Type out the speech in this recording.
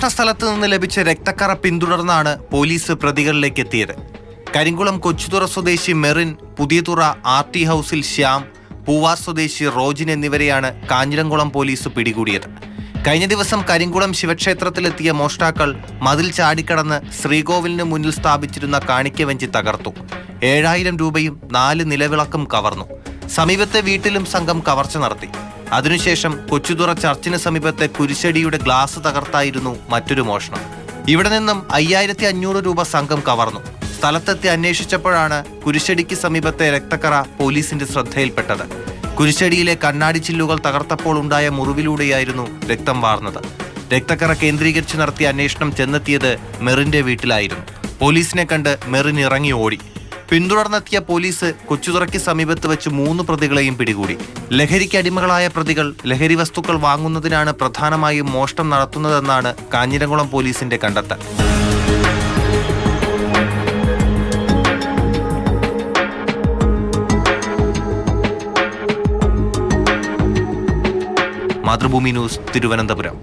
മോഷണ സ്ഥലത്ത് നിന്ന് ലഭിച്ച രക്തക്കറ പിന്തുടർന്നാണ് പോലീസ് പ്രതികളിലേക്ക് എത്തിയത്. കരിങ്കുളം കൊച്ചുതുറ സ്വദേശി മെറിൻ, പുതിയതുറ RT ഹൗസിൽ ശ്യാം, പൂവാർ സ്വദേശി റോജിൻ എന്നിവരെയാണ് കാഞ്ഞിരംകുളം പോലീസ് പിടികൂടിയത്. കഴിഞ്ഞ ദിവസം കരിങ്കുളം ശിവക്ഷേത്രത്തിലെത്തിയ മോഷ്ടാക്കൾ മതിൽ ചാടിക്കടന്ന് ശ്രീകോവിലിന് മുന്നിൽ സ്ഥാപിച്ചിരുന്ന കാണിക്കവഞ്ചി തകർത്തു. 7000 രൂപയും 4 നിലവിളക്കും കവർന്നു. സമീപത്തെ വീട്ടിലും സംഘം കവർച്ച നടത്തി. അതിനുശേഷം കൊച്ചുതുറ ചർച്ചിന് സമീപത്തെ കുരിശടിയുടെ ഗ്ലാസ് തകർത്തായിരുന്നു മറ്റൊരു മോഷണം. ഇവിടെ നിന്നും 5500 രൂപ സംഘം കവർന്നു. സ്ഥലത്തെത്തി അന്വേഷിച്ചപ്പോഴാണ് കുരിശടിക്ക് സമീപത്തെ രക്തക്കറ പോലീസിന്റെ ശ്രദ്ധയിൽപ്പെട്ടത്. കുരിശടിയിലെ കണ്ണാടി ചില്ലുകൾ തകർത്തപ്പോൾ ഉണ്ടായ മുറിവിലൂടെയായിരുന്നു രക്തം വാർന്നത്. രക്തക്കറ കേന്ദ്രീകരിച്ച് നടത്തിയ അന്വേഷണം ചെന്നെത്തിയത് മെറിന്റെ വീട്ടിലായിരുന്നു. പോലീസിനെ കണ്ട് മെറിൻ ഇറങ്ങി ഓടി. പിന്തുടർന്നെത്തിയ പോലീസ് കൊച്ചുതുറയ്ക്ക് സമീപത്ത് വെച്ച് 3 പ്രതികളെയും പിടികൂടി. ലഹരിക്ക് അടിമകളായ പ്രതികൾ ലഹരി വസ്തുക്കൾ വാങ്ങുന്നതിനാണ് പ്രധാനമായും മോഷണം നടത്തുന്നതെന്നാണ് കാഞ്ഞിരംകുളം പോലീസിന്റെ കണ്ടെത്തൽ. മാതൃഭൂമി ന്യൂസ്, തിരുവനന്തപുരം.